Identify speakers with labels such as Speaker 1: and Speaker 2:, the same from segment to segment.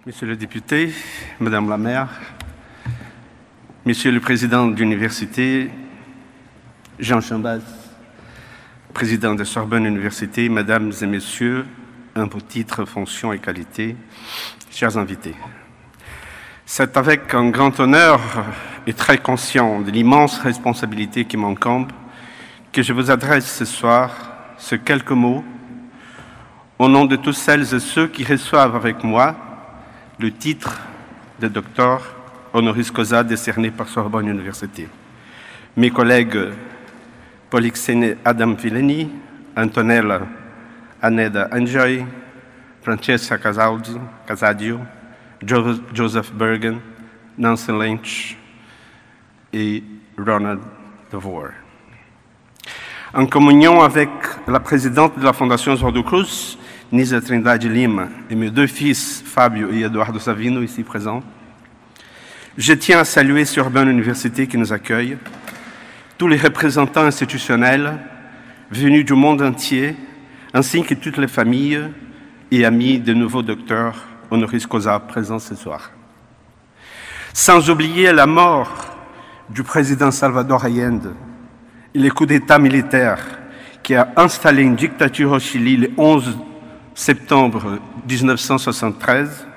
Speaker 1: Monsieur le député, Madame la maire, Monsieur le président de l'université, Jean Chambaz, président de Sorbonne Université, Mesdames et Messieurs, en vos titres, fonctions et qualités, chers invités. C'est avec un grand honneur et très conscient de l'immense responsabilité qui m'incombe que je vous adresse ce soir ces quelques mots au nom de toutes celles et ceux qui reçoivent avec moi le titre de docteur honoris causa décerné par Sorbonne Université. Mes collègues Polixene Adam Villeni, Antonella Aneda Enjoy, Francesca Casadio, Joseph Bergen, Nancy Lynch et Ronald DeVore. En communion avec la présidente de la Fondation Oswaldo Cruz, Nisa Trindade Lima, et mes deux fils, Fabio et Eduardo Savino, ici présents, je tiens à saluer Sorbonne Université qui nous accueille, tous les représentants institutionnels venus du monde entier, ainsi que toutes les familles et amis de nouveaux docteurs honoris causa présents ce soir. Sans oublier la mort du président Salvador Allende et le coup d'État militaire qui a installé une dictature au Chili le 11 septembre 1973,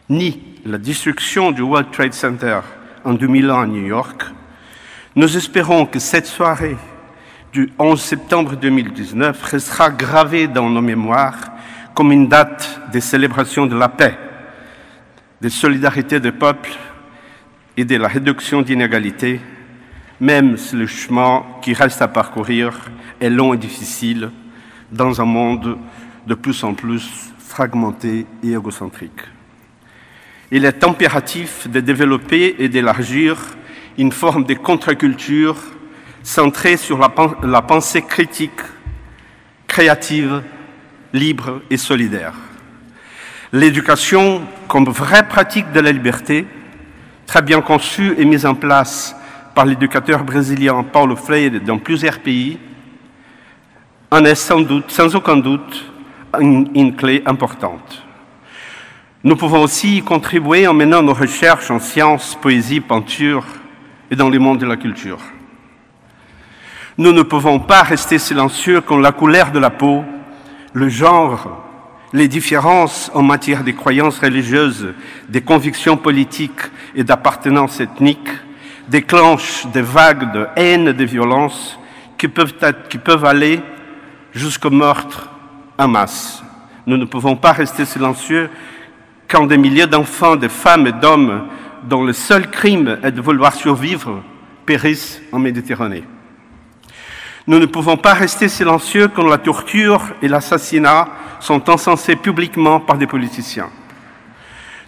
Speaker 1: ni la destruction du World Trade Center en 2001 à New York, nous espérons que cette soirée du 11 septembre 2019 restera gravée dans nos mémoires comme une date de célébration de la paix, de solidarité des peuples et de la réduction d'inégalités, même si le chemin qui reste à parcourir est long et difficile dans un monde de plus en plus fragmenté et égocentrique. Il est impératif de développer et d'élargir une forme de contre-culture centrée sur la pensée critique, créative, libre et solidaire. L'éducation comme vraie pratique de la liberté, très bien conçue et mise en place par l'éducateur brésilien Paulo Freire dans plusieurs pays, en est sans aucun doute une clé importante. Nous pouvons aussi y contribuer en menant nos recherches en sciences, poésie, peinture et dans le monde de la culture. Nous ne pouvons pas rester silencieux quand la couleur de la peau, le genre, les différences en matière de croyances religieuses, des convictions politiques et d'appartenance ethnique déclenchent des vagues de haine et de violence qui peuvent aller jusqu'au meurtre en masse. Nous ne pouvons pas rester silencieux quand des milliers d'enfants, de femmes et d'hommes dont le seul crime est de vouloir survivre périssent en Méditerranée. Nous ne pouvons pas rester silencieux quand la torture et l'assassinat sont encensés publiquement par des politiciens.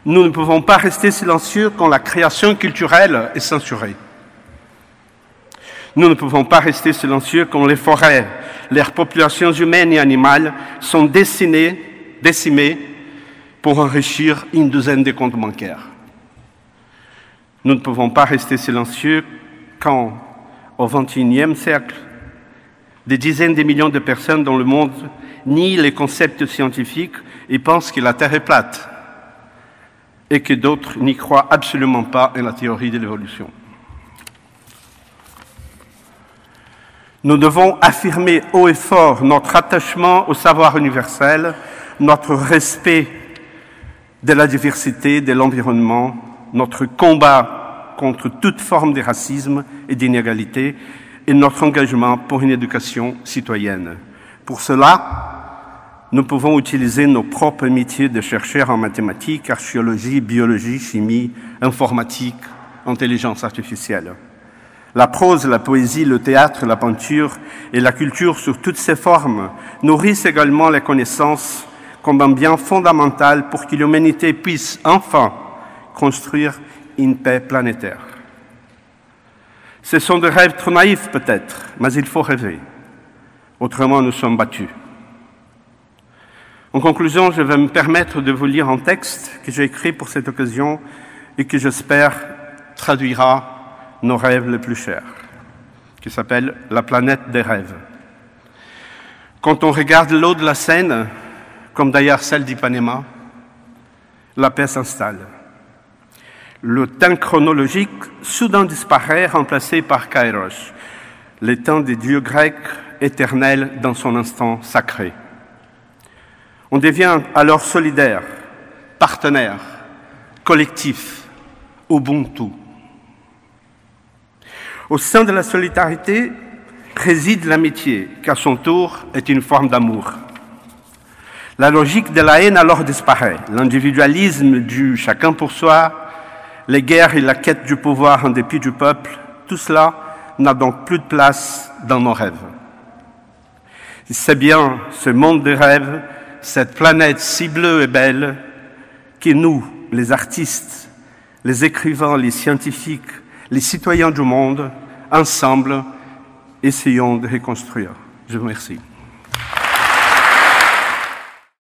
Speaker 1: Nous ne pouvons pas rester silencieux quand la création culturelle est censurée. Nous ne pouvons pas rester silencieux quand les forêts, leurs populations humaines et animales sont décimées pour enrichir une douzaine de comptes bancaires. Nous ne pouvons pas rester silencieux quand, au XXIe siècle, des dizaines de millions de personnes dans le monde nient les concepts scientifiques et pensent que la Terre est plate, et que d'autres n'y croient absolument pas en la théorie de l'évolution. Nous devons affirmer haut et fort notre attachement au savoir universel, notre respect de la diversité, de l'environnement, notre combat contre toute forme de racisme et d'inégalité et notre engagement pour une éducation citoyenne. Pour cela, nous pouvons utiliser nos propres métiers de chercheurs en mathématiques, archéologie, biologie, chimie, informatique, intelligence artificielle. La prose, la poésie, le théâtre, la peinture et la culture sous toutes ses formes nourrissent également les connaissances comme un bien fondamental pour que l'humanité puisse enfin construire une paix planétaire. Ce sont des rêves trop naïfs peut-être, mais il faut rêver. Autrement, nous sommes battus. En conclusion, je vais me permettre de vous lire un texte que j'ai écrit pour cette occasion et que j'espère traduira nos rêves les plus chers, qui s'appelle « La planète des rêves ». Quand on regarde l'eau de la Seine, comme d'ailleurs celle d'Ipanema, la paix s'installe. Le temps chronologique soudain disparaît, remplacé par Kairos, le temps des dieux grecs éternel dans son instant sacré. On devient alors solidaire, partenaire, collectif, Ubuntu. Au sein de la solidarité réside l'amitié, qui à son tour est une forme d'amour. La logique de la haine alors disparaît. L'individualisme du chacun pour soi, les guerres et la quête du pouvoir en dépit du peuple, tout cela n'a donc plus de place dans nos rêves. C'est bien ce monde des rêves, cette planète si bleue et belle, que nous, les artistes, les écrivains, les scientifiques, les citoyens du monde, ensemble, essayons de reconstruire. Je vous remercie.